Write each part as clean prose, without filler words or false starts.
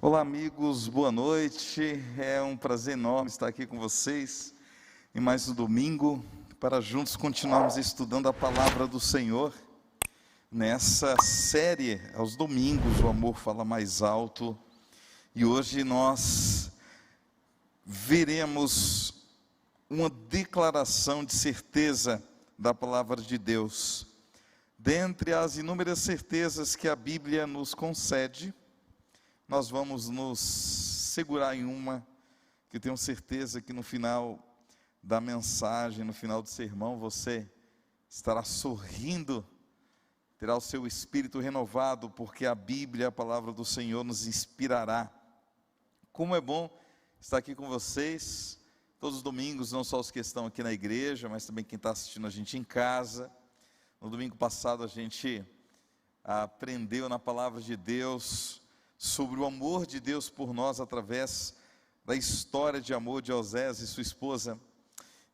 Olá, amigos, boa noite. É um prazer enorme estar aqui com vocês em mais um domingo para juntos continuarmos estudando a palavra do Senhor nessa série aos domingos. O amor fala mais alto, e hoje nós veremos uma declaração de certeza da palavra de Deus. Dentre as inúmeras certezas que a Bíblia nos concede, nós vamos nos segurar em uma que eu tenho certeza que no final da mensagem, no final do sermão, você estará sorrindo, terá o seu espírito renovado, porque a Bíblia, a palavra do Senhor, nos inspirará. Como é bom estar aqui com vocês, todos os domingos, não só os que estão aqui na igreja, mas também quem está assistindo a gente em casa. No domingo passado a gente aprendeu na palavra de Deus sobre o amor de Deus por nós através da história de amor de Osés e sua esposa.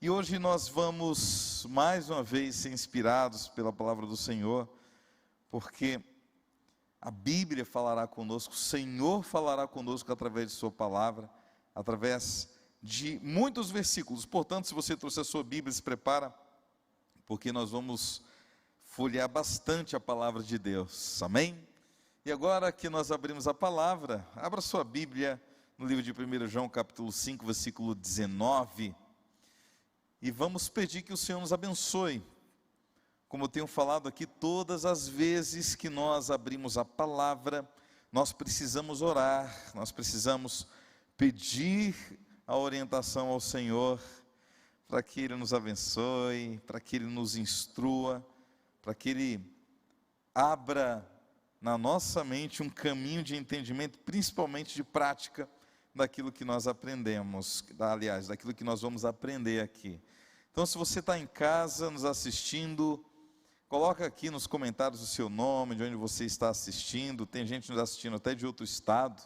E hoje nós vamos mais uma vez ser inspirados pela palavra do Senhor, porque a Bíblia falará conosco, o Senhor falará conosco através de sua palavra, através de muitos versículos. Portanto, se você trouxe a sua Bíblia, se prepara, porque nós vamos folhear bastante a palavra de Deus, amém? E agora que nós abrimos a palavra, abra sua Bíblia no livro de 1 João capítulo 5, versículo 19, e vamos pedir que o Senhor nos abençoe. Como eu tenho falado aqui, todas as vezes que nós abrimos a palavra, nós precisamos orar, nós precisamos pedir a orientação ao Senhor, para que Ele nos abençoe, para que Ele nos instrua, para que Ele abra na nossa mente um caminho de entendimento, principalmente de prática, daquilo que nós aprendemos, aliás, daquilo que nós vamos aprender aqui. Então, se você está em casa, nos assistindo, coloca aqui nos comentários o seu nome, de onde você está assistindo. Tem gente nos assistindo até de outro estado,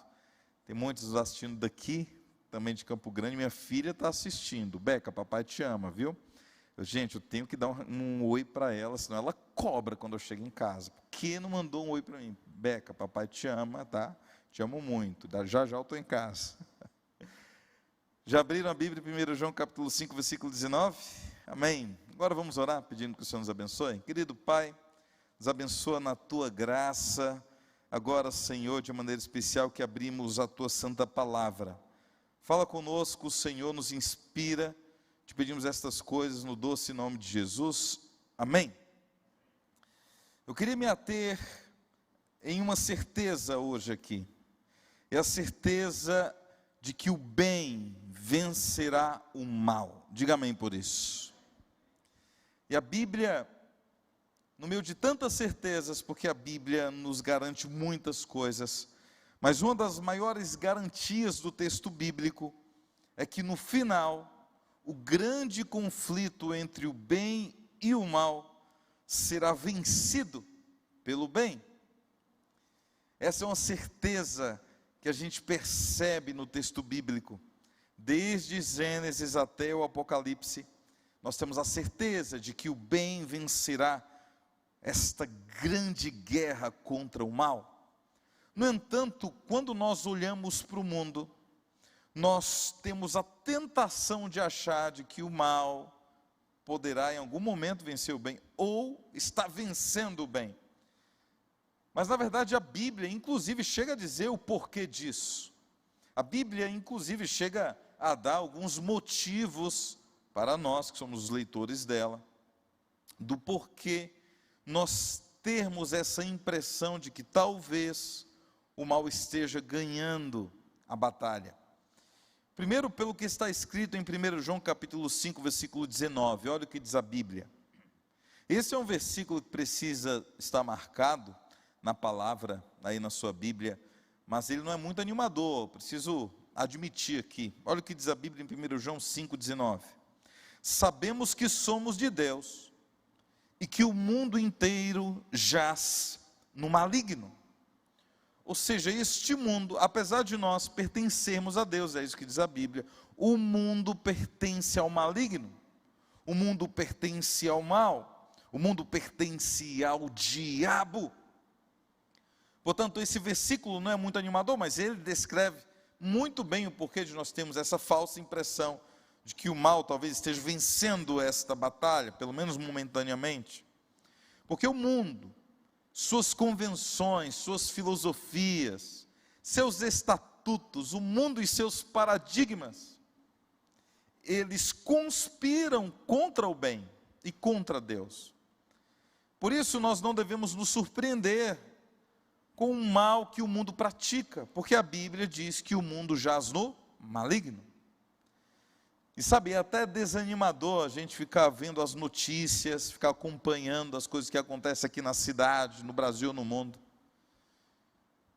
tem muitos nos assistindo daqui, também de Campo Grande. Minha filha está assistindo. Beca, papai te ama, viu? Gente, eu tenho que dar um oi para ela, senão ela cobra quando eu chego em casa. Por que não mandou um oi para mim? Beca, papai te ama, tá? Te amo muito. Já já eu estou em casa. Já abriram a Bíblia, 1 João capítulo 5, versículo 19? Amém. Agora vamos orar, pedindo que o Senhor nos abençoe. Querido Pai, nos abençoa na Tua graça. Agora, Senhor, de maneira especial que abrimos a Tua santa palavra. Fala conosco, o Senhor nos inspira. Te pedimos estas coisas no doce nome de Jesus, amém. Eu queria me ater em uma certeza hoje aqui, é a certeza de que o bem vencerá o mal, diga amém por isso. E a Bíblia, no meio de tantas certezas, porque a Bíblia nos garante muitas coisas, mas uma das maiores garantias do texto bíblico é que no final, o grande conflito entre o bem e o mal será vencido pelo bem. Essa é uma certeza que a gente percebe no texto bíblico. Desde Gênesis até o Apocalipse, nós temos a certeza de que o bem vencerá esta grande guerra contra o mal. No entanto, quando nós olhamos para o mundo, nós temos a tentação de achar de que o mal poderá em algum momento vencer o bem, ou está vencendo o bem. Mas na verdade a Bíblia inclusive chega a dizer o porquê disso. A Bíblia inclusive chega a dar alguns motivos para nós, que somos os leitores dela, do porquê nós termos essa impressão de que talvez o mal esteja ganhando a batalha. Primeiro, pelo que está escrito em 1 João capítulo 5, versículo 19, olha o que diz a Bíblia. Esse é um versículo que precisa estar marcado na palavra, aí na sua Bíblia, mas ele não é muito animador, preciso admitir aqui. Olha o que diz a Bíblia em 1 João 5, 19. Sabemos que somos de Deus, e que o mundo inteiro jaz no maligno. Ou seja, este mundo, apesar de nós pertencermos a Deus, é isso que diz a Bíblia, o mundo pertence ao maligno, o mundo pertence ao mal, o mundo pertence ao diabo. Portanto, esse versículo não é muito animador, mas ele descreve muito bem o porquê de nós termos essa falsa impressão de que o mal talvez esteja vencendo esta batalha, pelo menos momentaneamente. Porque o mundo, suas convenções, suas filosofias, seus estatutos, o mundo e seus paradigmas, eles conspiram contra o bem e contra Deus. Por isso nós não devemos nos surpreender com o mal que o mundo pratica, porque a Bíblia diz que o mundo jaz no maligno. E sabe, é até desanimador a gente ficar vendo as notícias, ficar acompanhando as coisas que acontecem aqui na cidade, no Brasil, no mundo.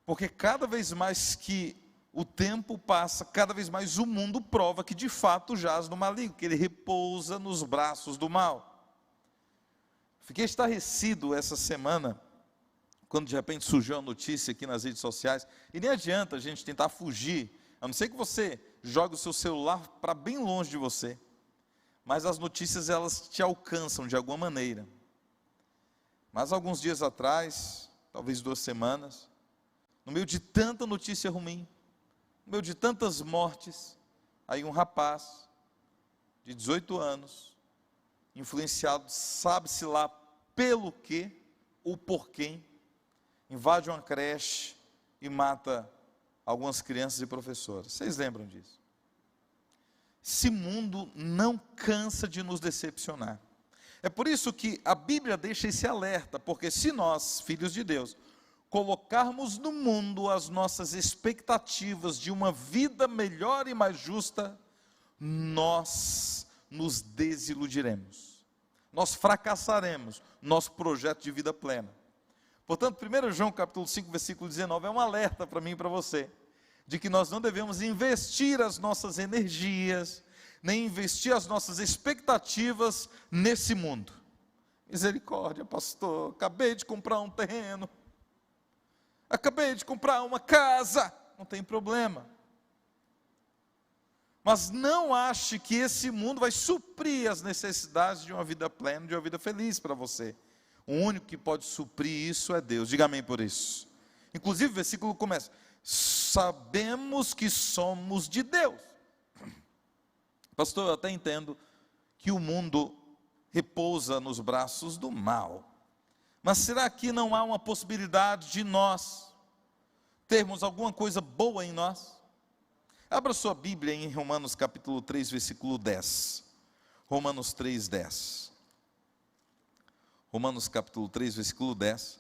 Porque cada vez mais que o tempo passa, cada vez mais o mundo prova que de fato jaz no maligno, que ele repousa nos braços do mal. Fiquei estarrecido essa semana, quando de repente surgiu a notícia aqui nas redes sociais, e nem adianta a gente tentar fugir, a não ser que você jogue o seu celular para bem longe de você, mas as notícias elas te alcançam de alguma maneira. Mas alguns dias atrás, talvez 2 semanas, no meio de tanta notícia ruim, no meio de tantas mortes, aí um rapaz de 18 anos, influenciado, sabe-se lá pelo quê ou por quem, invade uma creche e mata algumas crianças e professoras. Vocês lembram disso? Esse mundo não cansa de nos decepcionar. É por isso que a Bíblia deixa esse alerta, porque se nós, filhos de Deus, colocarmos no mundo as nossas expectativas de uma vida melhor e mais justa, nós nos desiludiremos. Nós fracassaremos no nosso projeto de vida plena. Portanto, 1 João capítulo 5, versículo 19, é um alerta para mim e para você, de que nós não devemos investir as nossas energias, nem investir as nossas expectativas nesse mundo. Misericórdia, pastor, acabei de comprar um terreno, acabei de comprar uma casa, não tem problema. Mas não ache que esse mundo vai suprir as necessidades de uma vida plena, de uma vida feliz para você. O único que pode suprir isso é Deus. Diga amém por isso. Inclusive o versículo começa: sabemos que somos de Deus. Pastor, eu até entendo que o mundo repousa nos braços do mal. Mas será que não há uma possibilidade de nós termos alguma coisa boa em nós? Abra sua Bíblia em Romanos capítulo 3, versículo 10. Romanos 3, 10. Romanos capítulo 3, versículo 10.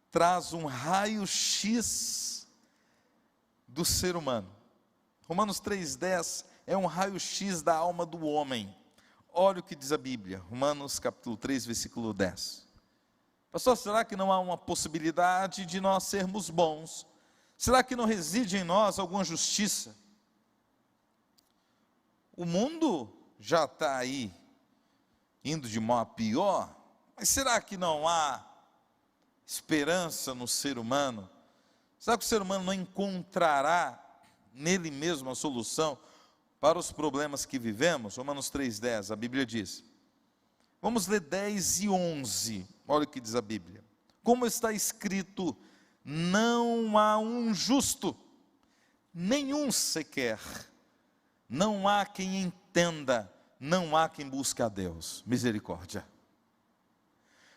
Traz um raio-x do ser humano. Romanos 3, 10 é um raio-x da alma do homem. Olha o que diz a Bíblia. Romanos capítulo 3, versículo 10. Pastor, será que não há uma possibilidade de nós sermos bons? Será que não reside em nós alguma justiça? O mundo já está aí, indo de mal a pior, mas será que não há esperança no ser humano? Será que o ser humano não encontrará nele mesmo a solução para os problemas que vivemos? Romanos 3,10, a Bíblia diz. Vamos ler 10 e 11, olha o que diz a Bíblia. Como está escrito: não há um justo, nenhum sequer, não há quem entenda, não há quem busque a Deus. Misericórdia.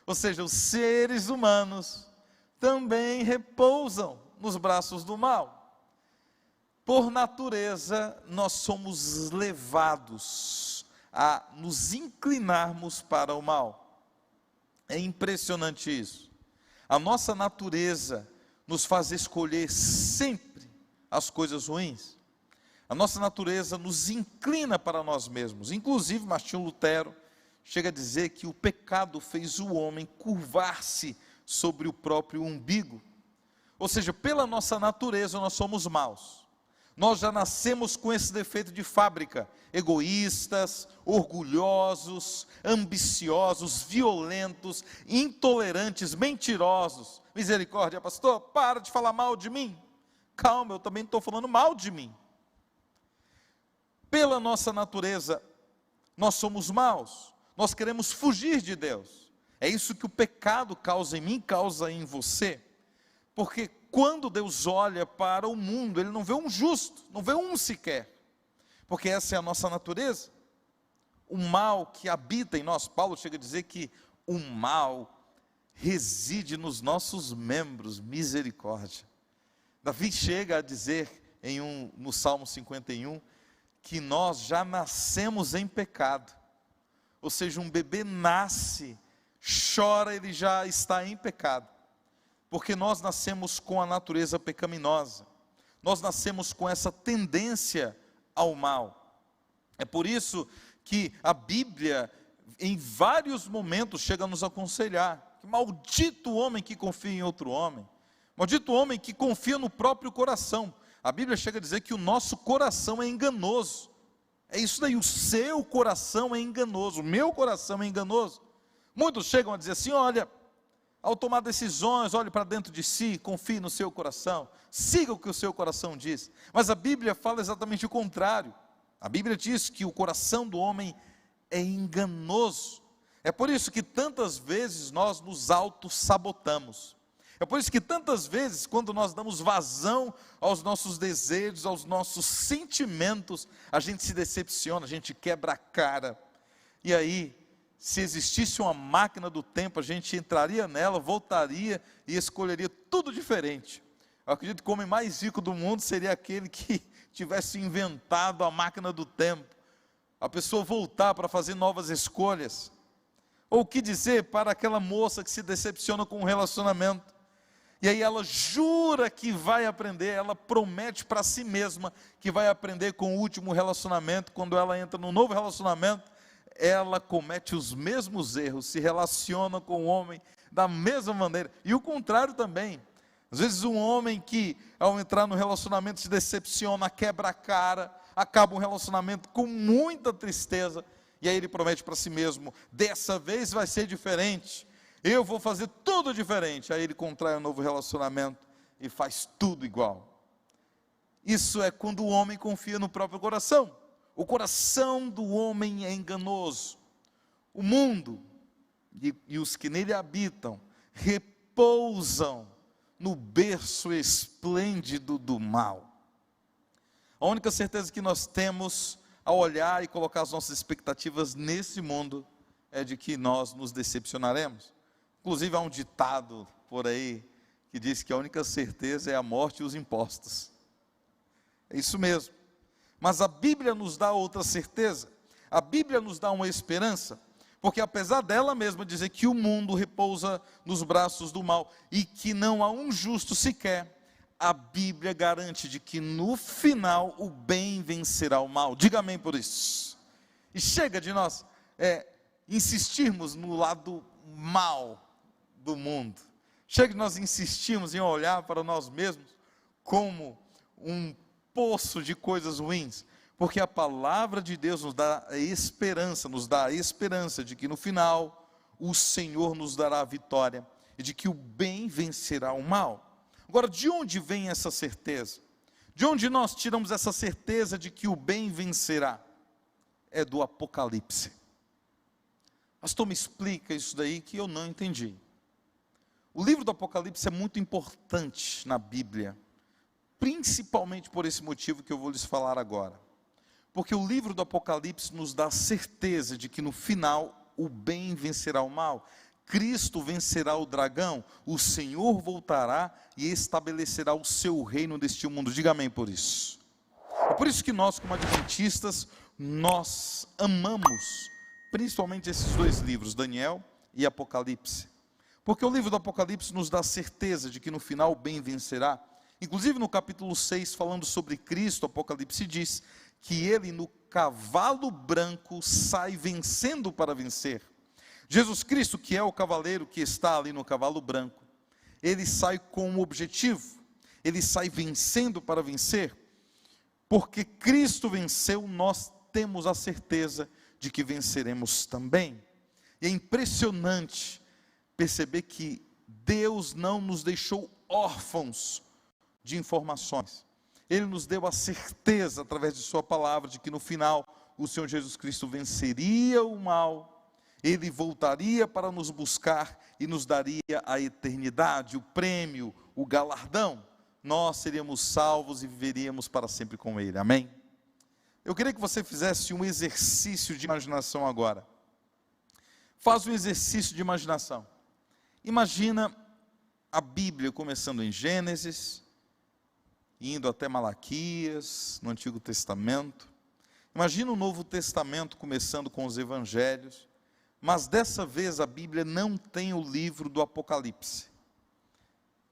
Ou seja, os seres humanos também repousam nos braços do mal. Por natureza, nós somos levados a nos inclinarmos para o mal. É impressionante isso. A nossa natureza nos faz escolher sempre as coisas ruins. A nossa natureza nos inclina para nós mesmos. Inclusive, Martinho Lutero chega a dizer que o pecado fez o homem curvar-se sobre o próprio umbigo. Ou seja, pela nossa natureza nós somos maus. Nós já nascemos com esse defeito de fábrica: egoístas, orgulhosos, ambiciosos, violentos, intolerantes, mentirosos. Misericórdia, pastor, para de falar mal de mim. Calma, eu também estou falando mal de mim. Pela nossa natureza, nós somos maus. Nós queremos fugir de Deus. É isso que o pecado causa em mim, causa em você. Porque quando Deus olha para o mundo, Ele não vê um justo, não vê um sequer, porque essa é a nossa natureza. O mal que habita em nós, Paulo chega a dizer que o mal reside nos nossos membros, misericórdia. Davi chega a dizer no Salmo 51, que nós já nascemos em pecado, ou seja, um bebê nasce, chora, ele já está em pecado, porque nós nascemos com a natureza pecaminosa, nós nascemos com essa tendência ao mal. É por isso que a Bíblia, em vários momentos, chega a nos aconselhar, que maldito o homem que confia em outro homem, maldito o homem que confia no próprio coração. A Bíblia chega a dizer que o nosso coração é enganoso, é isso daí, o seu coração é enganoso, o meu coração é enganoso. Muitos chegam a dizer assim, olha, ao tomar decisões, olhe para dentro de si, confie no seu coração, siga o que o seu coração diz. Mas a Bíblia fala exatamente o contrário. A Bíblia diz que o coração do homem é enganoso. É por isso que tantas vezes nós nos auto-sabotamos. É por isso que tantas vezes, quando nós damos vazão aos nossos desejos, aos nossos sentimentos, a gente se decepciona, a gente quebra a cara. E aí, se existisse uma máquina do tempo, a gente entraria nela, voltaria e escolheria tudo diferente. Eu acredito que o homem mais rico do mundo seria aquele que tivesse inventado a máquina do tempo, a pessoa voltar para fazer novas escolhas. Ou o que dizer para aquela moça que se decepciona com um relacionamento, e aí ela jura que vai aprender, ela promete para si mesma que vai aprender com o último relacionamento. Quando ela entra num novo relacionamento, ela comete os mesmos erros, se relaciona com o homem da mesma maneira, e o contrário também. Às vezes um homem que ao entrar no relacionamento se decepciona, quebra a cara, acaba um relacionamento com muita tristeza, e aí ele promete para si mesmo, dessa vez vai ser diferente, eu vou fazer tudo diferente. Aí ele contrai um novo relacionamento e faz tudo igual. Isso é quando o homem confia no próprio coração. O coração do homem é enganoso. O mundo e os que nele habitam repousam no berço esplêndido do mal. A única certeza que nós temos ao olhar e colocar as nossas expectativas nesse mundo é de que nós nos decepcionaremos. Inclusive há um ditado por aí que diz que a única certeza é a morte e os impostos. É isso mesmo. Mas a Bíblia nos dá outra certeza, a Bíblia nos dá uma esperança, porque apesar dela mesma dizer que o mundo repousa nos braços do mal, e que não há um justo sequer, a Bíblia garante de que no final o bem vencerá o mal. Diga amém por isso. E chega de nós insistirmos no lado mal do mundo, chega de nós insistirmos em olhar para nós mesmos como um poço de coisas ruins, porque a palavra de Deus nos dá a esperança de que no final o Senhor nos dará a vitória, e de que o bem vencerá o mal. Agora, de onde vem essa certeza? De onde nós tiramos essa certeza de que o bem vencerá? É do Apocalipse. Pastor, me explica isso daí que eu não entendi. O livro do Apocalipse é muito importante na Bíblia, principalmente por esse motivo que eu vou lhes falar agora. Porque o livro do Apocalipse nos dá a certeza de que no final o bem vencerá o mal. Cristo vencerá o dragão, o Senhor voltará e estabelecerá o seu reino neste mundo. Diga amém por isso. É por isso que nós, como adventistas, nós amamos principalmente esses dois livros, Daniel e Apocalipse. Porque o livro do Apocalipse nos dá a certeza de que no final o bem vencerá. Inclusive no capítulo 6, falando sobre Cristo, Apocalipse diz que ele no cavalo branco sai vencendo para vencer. Jesus Cristo, que é o cavaleiro que está ali no cavalo branco, ele sai com um objetivo, ele sai vencendo para vencer, porque Cristo venceu, nós temos a certeza de que venceremos também. E é impressionante perceber que Deus não nos deixou órfãos de informações. Ele nos deu a certeza, através de sua palavra, de que no final o Senhor Jesus Cristo venceria o mal, Ele voltaria para nos buscar e nos daria a eternidade, o prêmio, o galardão. Nós seríamos salvos e viveríamos para sempre com Ele, amém? Eu queria que você fizesse um exercício de imaginação agora. Faz um exercício de imaginação. Imagina a Bíblia começando em Gênesis, indo até Malaquias, no Antigo Testamento. Imagina o Novo Testamento começando com os Evangelhos, mas dessa vez a Bíblia não tem o livro do Apocalipse.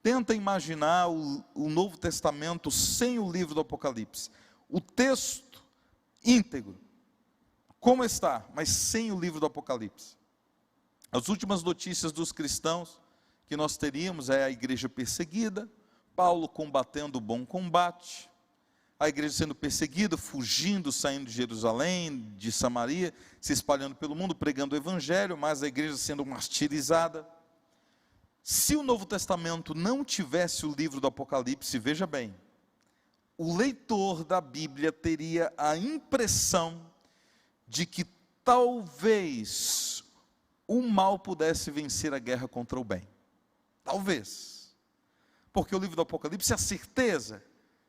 Tenta imaginar o Novo Testamento sem o livro do Apocalipse. O texto íntegro, como está, mas sem o livro do Apocalipse. As últimas notícias dos cristãos que nós teríamos é a igreja perseguida, Paulo combatendo o bom combate, a igreja sendo perseguida, fugindo, saindo de Jerusalém, de Samaria, se espalhando pelo mundo, pregando o evangelho, mas a igreja sendo martirizada. Se o Novo Testamento não tivesse o livro do Apocalipse, veja bem, o leitor da Bíblia teria a impressão de que talvez o mal pudesse vencer a guerra contra o bem. Talvez. Porque o livro do Apocalipse é a certeza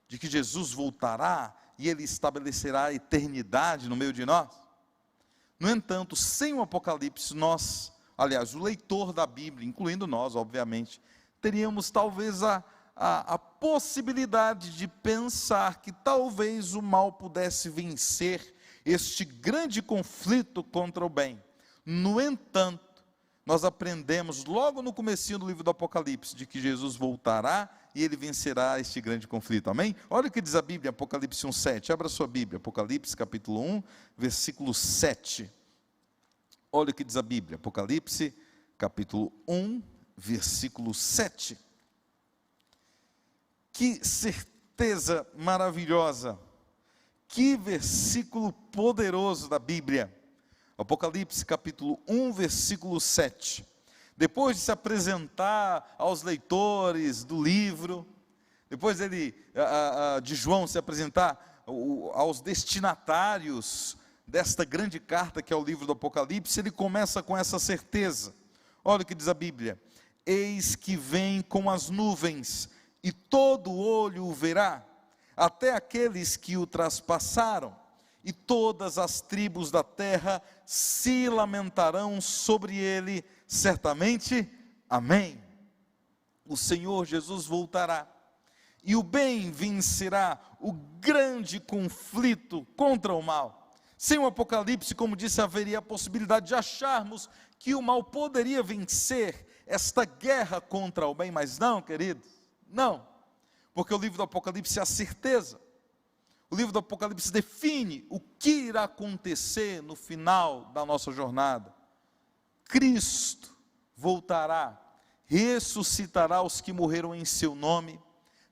de que Jesus voltará e Ele estabelecerá a eternidade no meio de nós. No entanto, sem o Apocalipse, o leitor da Bíblia, incluindo nós, obviamente, teríamos talvez a possibilidade de pensar que talvez o mal pudesse vencer este grande conflito contra o bem. No entanto, nós aprendemos logo no comecinho do livro do Apocalipse, de que Jesus voltará e Ele vencerá este grande conflito, amém? Olha o que diz a Bíblia, Apocalipse 1:7, abra sua Bíblia, Apocalipse capítulo 1, versículo 7, olha o que diz a Bíblia, Apocalipse capítulo 1, versículo 7, que certeza maravilhosa, que versículo poderoso da Bíblia, Apocalipse capítulo 1, versículo 7, depois de se apresentar aos leitores do livro, depois de João se apresentar aos destinatários desta grande carta que é o livro do Apocalipse, ele começa com essa certeza, olha o que diz a Bíblia, eis que vem com as nuvens, e todo olho o verá, até aqueles que o traspassaram, e todas as tribos da terra se lamentarão sobre ele, certamente, amém. O Senhor Jesus voltará, e o bem vencerá o grande conflito contra o mal. Sem o Apocalipse, como disse, haveria a possibilidade de acharmos que o mal poderia vencer esta guerra contra o bem, mas não, queridos, não, porque o livro do Apocalipse é a certeza. O livro do Apocalipse define o que irá acontecer no final da nossa jornada. Cristo voltará, ressuscitará os que morreram em seu nome,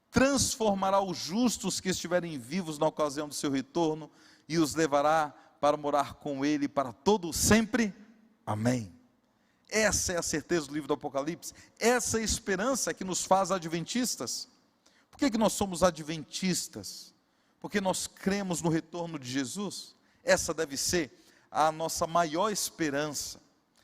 transformará os justos que estiverem vivos na ocasião do seu retorno e os levará para morar com Ele para todo sempre. Amém. Essa é a certeza do livro do Apocalipse, essa é a esperança que nos faz adventistas. Por que nós somos adventistas? Porque nós cremos no retorno de Jesus. Essa deve ser a nossa maior esperança,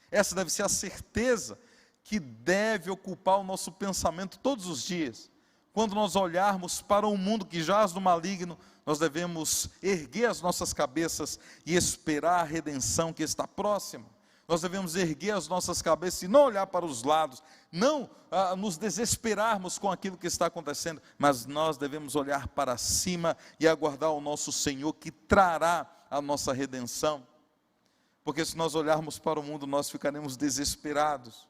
essa deve ser a certeza que deve ocupar o nosso pensamento todos os dias. Quando nós olharmos para um mundo que jaz no maligno, nós devemos erguer as nossas cabeças e esperar a redenção que está próxima. Nós devemos erguer as nossas cabeças e não olhar para os lados, não nos desesperarmos com aquilo que está acontecendo, mas nós devemos olhar para cima e aguardar o nosso Senhor que trará a nossa redenção. Porque se nós olharmos para o mundo, nós ficaremos desesperados.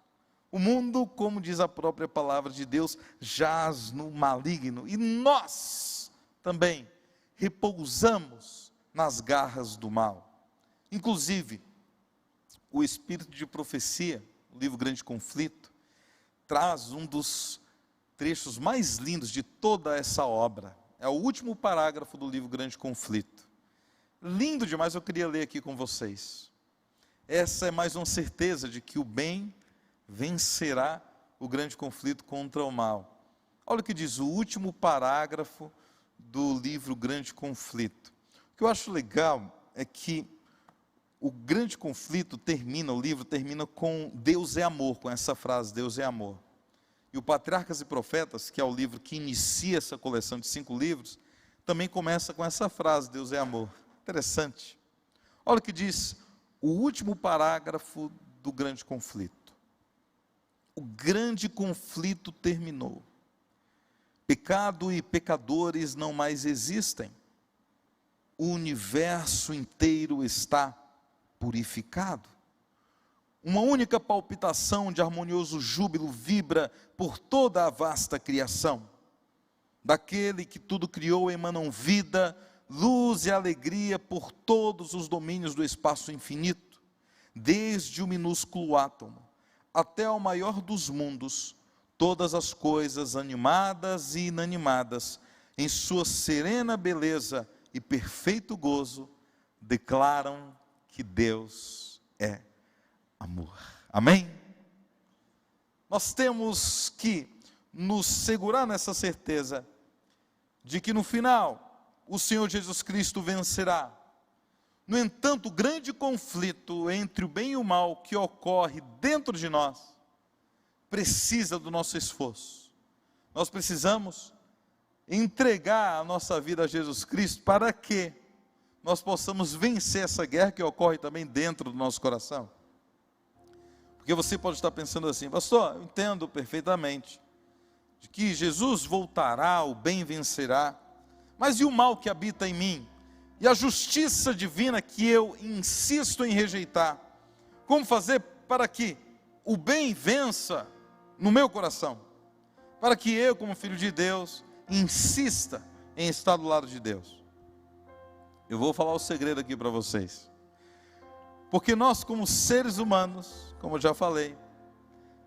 O mundo, como diz a própria palavra de Deus, jaz no maligno, e nós também repousamos nas garras do mal. Inclusive, o Espírito de Profecia, o livro Grande Conflito, traz um dos trechos mais lindos de toda essa obra. É o último parágrafo do livro Grande Conflito. Lindo demais, eu queria ler aqui com vocês. Essa é mais uma certeza de que o bem vencerá o grande conflito contra o mal. Olha o que diz o último parágrafo do livro Grande Conflito. O que eu acho legal é que o grande conflito termina, o livro termina com Deus é amor, com essa frase, Deus é amor. E o Patriarcas e Profetas, que é o livro que inicia essa coleção de 5 livros, também começa com essa frase, Deus é amor. Interessante. Olha o que diz o último parágrafo do grande conflito. O grande conflito terminou. Pecado e pecadores não mais existem. O universo inteiro está purificado. Uma única palpitação de harmonioso júbilo vibra por toda a vasta criação. Daquele que tudo criou emanam vida, luz e alegria por todos os domínios do espaço infinito, desde o minúsculo átomo até o maior dos mundos. Todas as coisas animadas e inanimadas, em sua serena beleza e perfeito gozo, declaram que Deus é amor. Amém? Nós temos que nos segurar nessa certeza de que no final o Senhor Jesus Cristo vencerá. No entanto, o grande conflito entre o bem e o mal que ocorre dentro de nós precisa do nosso esforço. Nós precisamos entregar a nossa vida a Jesus Cristo para que nós possamos vencer essa guerra que ocorre também dentro do nosso coração. Porque você pode estar pensando assim, pastor, eu entendo perfeitamente de que Jesus voltará, o bem vencerá, mas e o mal que habita em mim? E a justiça divina que eu insisto em rejeitar? Como fazer para que o bem vença no meu coração? Para que eu, como filho de Deus, insista em estar do lado de Deus. Eu vou falar o segredo aqui para vocês. Porque nós, como seres humanos, como eu já falei,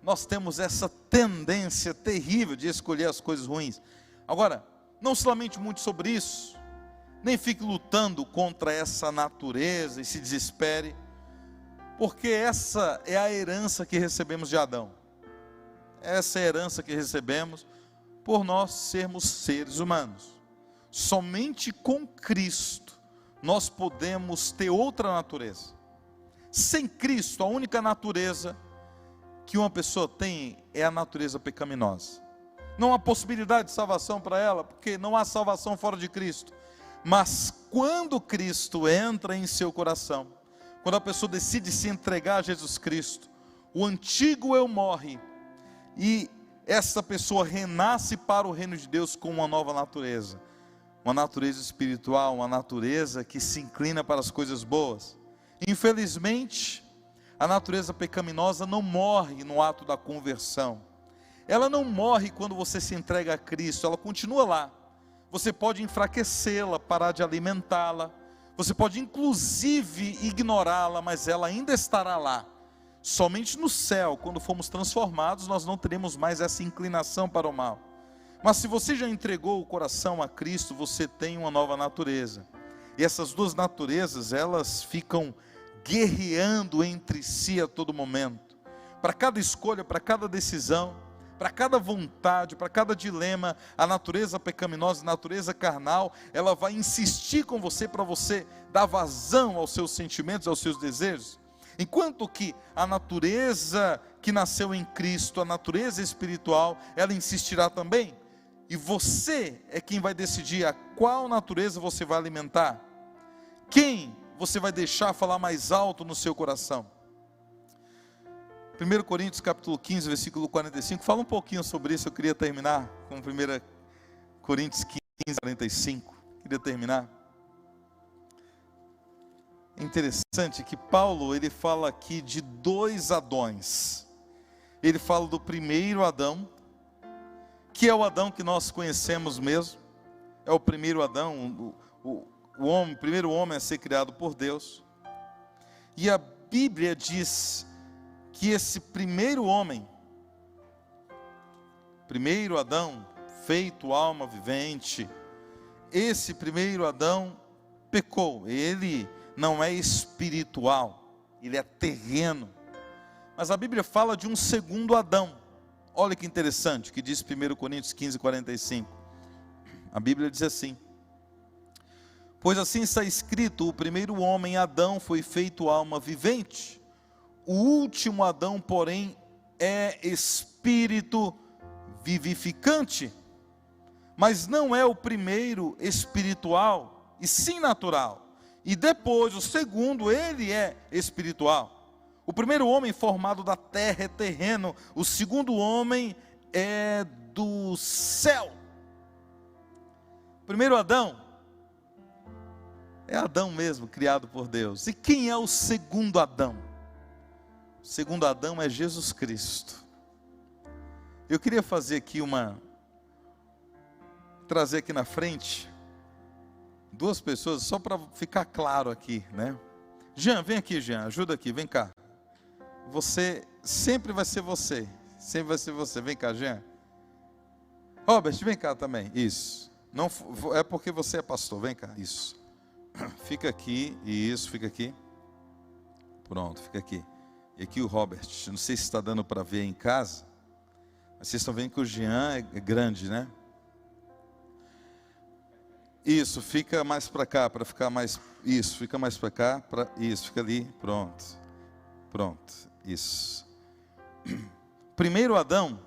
nós temos essa tendência terrível de escolher as coisas ruins. Agora, não se lamente muito sobre isso, nem fique lutando contra essa natureza e se desespere, porque essa é a herança que recebemos de Adão. Essa é a herança que recebemos por nós sermos seres humanos. Somente com Cristo nós podemos ter outra natureza. Sem Cristo, a única natureza que uma pessoa tem é a natureza pecaminosa. Não há possibilidade de salvação para ela, porque não há salvação fora de Cristo. Mas quando Cristo entra em seu coração, quando a pessoa decide se entregar a Jesus Cristo, o antigo eu morre, e essa pessoa renasce para o reino de Deus com uma nova natureza. Uma natureza espiritual, uma natureza que se inclina para as coisas boas. Infelizmente, a natureza pecaminosa não morre no ato da conversão. Ela não morre quando você se entrega a Cristo, ela continua lá. Você pode enfraquecê-la, parar de alimentá-la, você pode inclusive ignorá-la, mas ela ainda estará lá. Somente no céu, quando formos transformados, nós não teremos mais essa inclinação para o mal. Mas se você já entregou o coração a Cristo, você tem uma nova natureza. E essas duas naturezas, elas ficam guerreando entre si a todo momento. Para cada escolha, para cada decisão, para cada vontade, para cada dilema, a natureza pecaminosa, a natureza carnal, ela vai insistir com você para você dar vazão aos seus sentimentos, aos seus desejos. Enquanto que a natureza que nasceu em Cristo, a natureza espiritual, ela insistirá também. E você é quem vai decidir a qual natureza você vai alimentar. Quem você vai deixar falar mais alto no seu coração. 1 Coríntios capítulo 15, versículo 45, fala um pouquinho sobre isso. Eu queria terminar com 1 Coríntios 15, 45. Queria terminar. É interessante que Paulo, ele fala aqui de 2 Adões. Ele fala do primeiro Adão, que é o Adão que nós conhecemos mesmo. É o primeiro Adão, o primeiro homem a ser criado por Deus. E a Bíblia diz que esse primeiro homem, primeiro Adão, feito alma vivente, esse primeiro Adão pecou. Ele não é espiritual, ele é terreno. Mas a Bíblia fala de um segundo Adão. Olha que interessante, que diz 1 Coríntios 15, 45. A Bíblia diz assim: Pois assim está escrito: o primeiro homem, Adão, foi feito alma vivente. O último Adão, porém, é espírito vivificante. Mas não é o primeiro espiritual, e sim natural. E depois, o segundo, ele é espiritual. O primeiro homem formado da terra é terreno. O segundo homem é do céu. O primeiro Adão é Adão mesmo, criado por Deus. E quem é o segundo Adão? O segundo Adão é Jesus Cristo. Eu queria fazer aqui trazer aqui na frente duas pessoas, só para ficar claro aqui, né? Jean, vem aqui, Jean, ajuda aqui, vem cá. Você sempre vai ser você, sempre vai ser você. Vem cá, Jean. Robert, vem cá também. Isso. Não é porque você é pastor, vem cá. Isso. Fica aqui, isso, fica aqui. Pronto, fica aqui. E aqui o Robert, não sei se está dando para ver em casa, mas vocês estão vendo que o Jean é grande, né? Isso, fica mais para cá, para ficar mais, isso, fica mais para cá, isso, fica ali, pronto, isso. Primeiro Adão,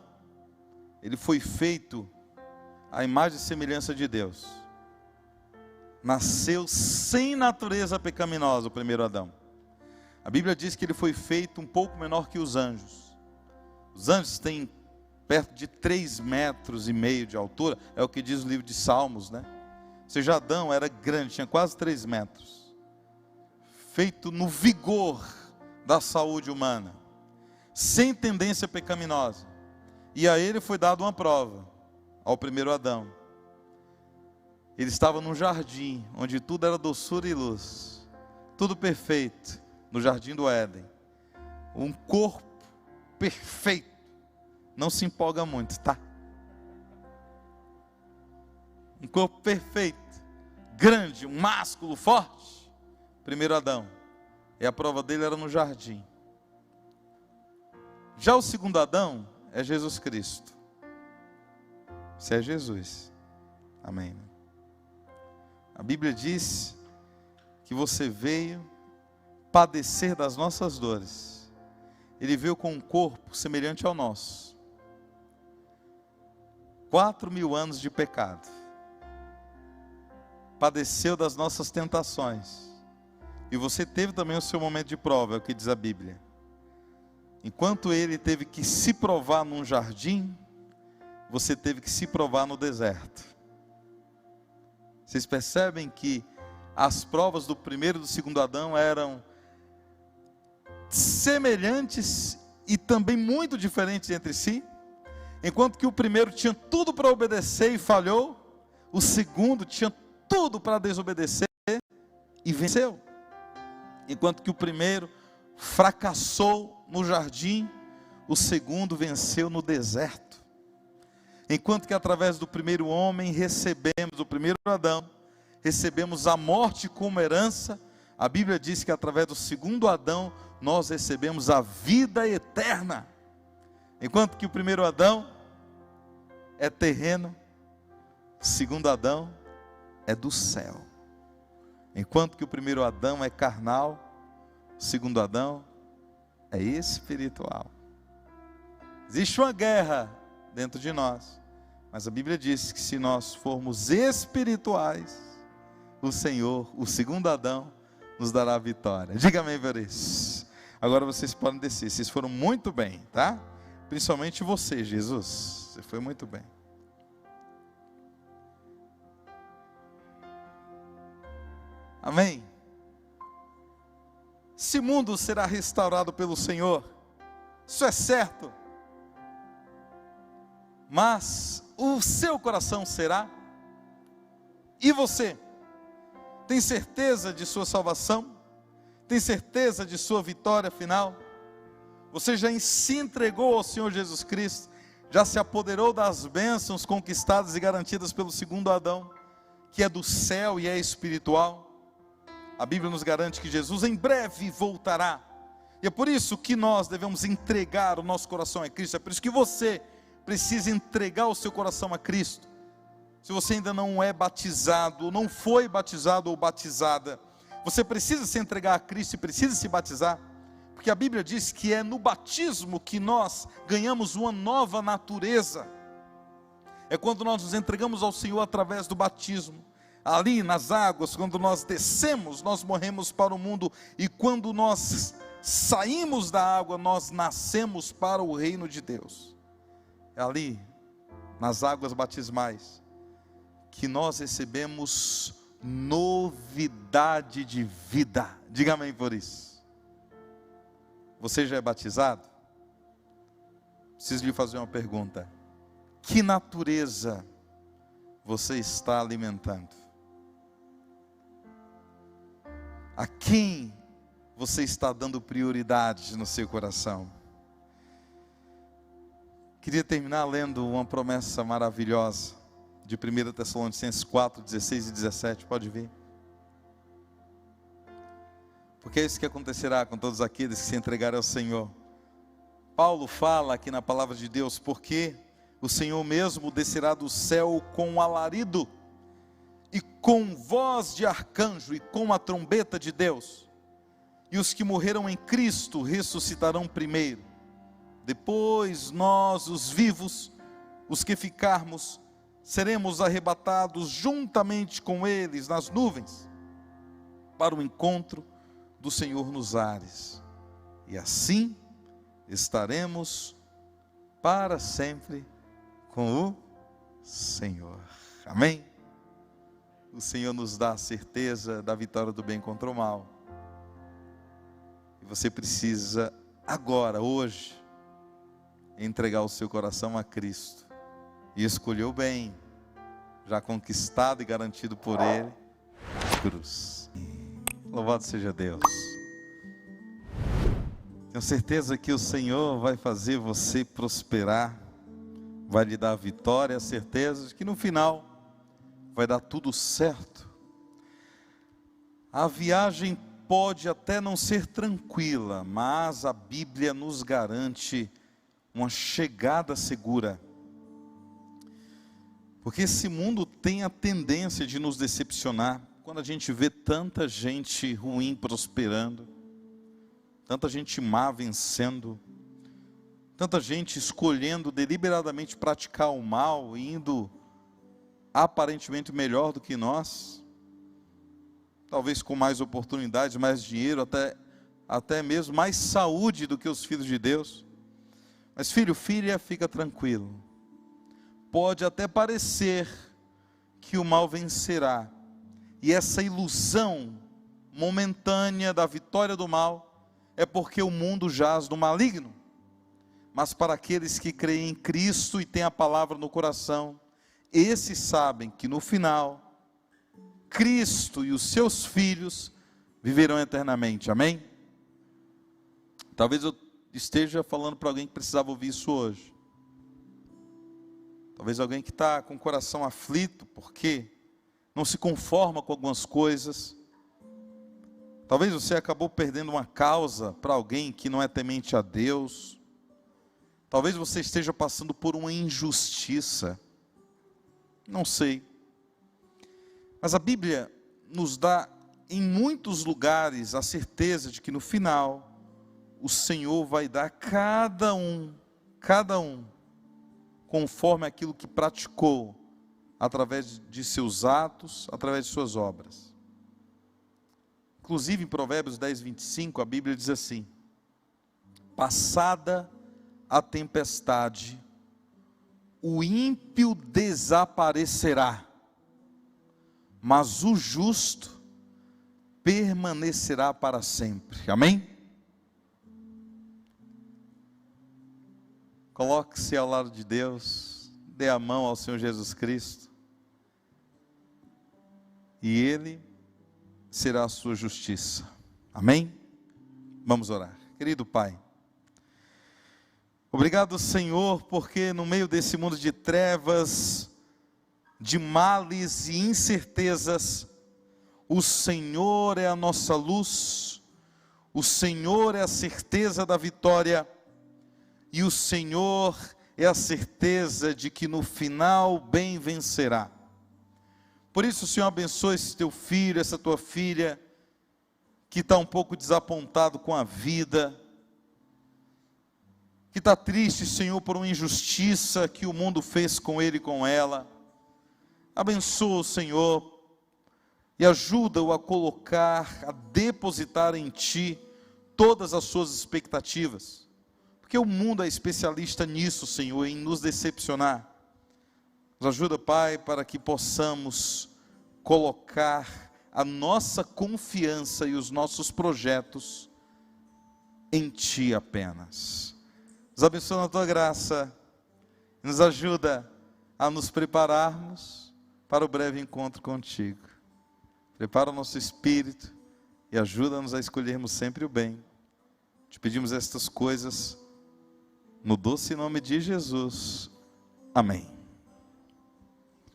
ele foi feito à imagem e semelhança de Deus. Nasceu sem natureza pecaminosa, o primeiro Adão. A Bíblia diz que ele foi feito um pouco menor que os anjos. Os anjos têm perto de 3,5 metros de altura, é o que diz o livro de Salmos, né? Ou seja, Adão era grande, tinha quase 3 metros. Feito no vigor da saúde humana, sem tendência pecaminosa. E a ele foi dada uma prova, ao primeiro Adão. Ele estava num jardim, onde tudo era doçura e luz, tudo perfeito, no jardim do Éden. Um corpo perfeito, não se empolga muito, tá? Um corpo perfeito, grande, um másculo forte. Primeiro Adão, e a prova dele era no jardim. Já o segundo Adão é Jesus Cristo. Você é Jesus, amém. A Bíblia diz que você veio padecer das nossas dores. Ele veio com um corpo semelhante ao nosso. 4.000 anos de pecado. Padeceu das nossas tentações. E você teve também o seu momento de prova, é o que diz a Bíblia. Enquanto ele teve que se provar num jardim, você teve que se provar no deserto. Vocês percebem que as provas do primeiro e do segundo Adão eram semelhantes e também muito diferentes entre si? Enquanto que o primeiro tinha tudo para obedecer e falhou, o segundo tinha tudo para desobedecer e venceu. Enquanto que o primeiro fracassou no jardim, o segundo venceu no deserto. Enquanto que através do primeiro homem recebemos, o primeiro Adão, recebemos a morte como herança, a Bíblia diz que através do segundo Adão nós recebemos a vida eterna. Enquanto que o primeiro Adão é terreno, o segundo Adão é do céu. Enquanto que o primeiro Adão é carnal, o segundo Adão é espiritual. Existe uma guerra dentro de nós, mas a Bíblia diz que se nós formos espirituais, o Senhor, o segundo Adão, nos dará a vitória. Diga amém por isso. Agora vocês podem descer, vocês foram muito bem, tá? Principalmente você, Jesus, você foi muito bem. Amém? Esse mundo será restaurado pelo Senhor, isso é certo. Mas o seu coração será? E você? Tem certeza de sua salvação? Tem certeza de sua vitória final? Você já se entregou ao Senhor Jesus Cristo? Já se apoderou das bênçãos conquistadas e garantidas pelo segundo Adão, que é do céu e é espiritual? A Bíblia nos garante que Jesus em breve voltará. E é por isso que nós devemos entregar o nosso coração a Cristo. É por isso que você precisa entregar o seu coração a Cristo. se você ainda não é batizado, não foi batizado ou batizada, você precisa se entregar a Cristo e precisa se batizar, porque a Bíblia diz que é no batismo que nós ganhamos uma nova natureza. É quando nós nos entregamos ao Senhor através do batismo. Ali nas águas, quando nós descemos, nós morremos para o mundo, e quando nós saímos da água, nós nascemos para o reino de Deus. É ali, nas águas batismais, que nós recebemos novidade de vida. Diga amém por isso. Você já é batizado? Preciso lhe fazer uma pergunta. Que natureza você está alimentando? A quem você está dando prioridade no seu coração? Queria terminar lendo uma promessa maravilhosa de 1 Tessalonicenses 4, 16 e 17, pode ver. Porque é isso que acontecerá com todos aqueles que se entregarem ao Senhor. Paulo fala aqui na palavra de Deus, porque o Senhor mesmo descerá do céu com um alarido, e com voz de arcanjo, e com a trombeta de Deus, e os que morreram em Cristo ressuscitarão primeiro. Depois nós, os vivos, os que ficarmos, seremos arrebatados juntamente com eles nas nuvens, para o encontro do Senhor nos ares, e assim estaremos para sempre com o Senhor. Amém? O Senhor nos dá a certeza da vitória do bem contra o mal, e você precisa agora, hoje, entregar o seu coração a Cristo, e escolher o bem, já conquistado e garantido por Ele, a cruz. Louvado seja Deus. Tenho certeza que o Senhor vai fazer você prosperar, vai lhe dar a vitória, a certeza de que no final vai dar tudo certo. A viagem pode até não ser tranquila, mas a Bíblia nos garante uma chegada segura. Porque esse mundo tem a tendência de nos decepcionar, quando a gente vê tanta gente ruim prosperando, tanta gente má vencendo, tanta gente escolhendo deliberadamente praticar o mal, indo aparentemente melhor do que nós, talvez com mais oportunidades, mais dinheiro, até mesmo mais saúde do que os filhos de Deus. Mas filho, filha, fica tranquilo. Pode até parecer que o mal vencerá, e essa ilusão momentânea da vitória do mal é porque o mundo jaz no maligno. Mas para aqueles que creem em Cristo e têm a palavra no coração, esses sabem que no final, Cristo e os seus filhos viverão eternamente. Amém? Talvez eu esteja falando para alguém que precisava ouvir isso hoje. Talvez alguém que está com o coração aflito, porque não se conforma com algumas coisas. Talvez você acabou perdendo uma causa para alguém que não é temente a Deus. Talvez você esteja passando por uma injustiça. Não sei. Mas a Bíblia nos dá em muitos lugares a certeza de que no final o Senhor vai dar cada um, conforme aquilo que praticou, através de seus atos, através de suas obras. Inclusive em Provérbios 10, 25, a Bíblia diz assim: passada a tempestade, o ímpio desaparecerá, mas o justo permanecerá para sempre. Amém? Coloque-se ao lado de Deus, dê a mão ao Senhor Jesus Cristo, e Ele será a sua justiça. Amém? Vamos orar. Querido Pai, obrigado, Senhor, porque no meio desse mundo de trevas, de males e incertezas, o Senhor é a nossa luz, o Senhor é a certeza da vitória, e o Senhor é a certeza de que no final o bem vencerá. Por isso, Senhor, abençoa esse teu filho, essa tua filha, que está um pouco desapontado com a vida, que está triste, Senhor, por uma injustiça que o mundo fez com ele e com ela. Abençoa o Senhor e ajuda-o a colocar, a depositar em Ti todas as suas expectativas, porque o mundo é especialista nisso, Senhor, em nos decepcionar. Nos ajuda, Pai, para que possamos colocar a nossa confiança e os nossos projetos em Ti apenas. Nos abençoa na Tua graça, nos ajuda a nos prepararmos para o breve encontro contigo. Prepara o nosso espírito e ajuda-nos a escolhermos sempre o bem. Te pedimos estas coisas no doce nome de Jesus. Amém.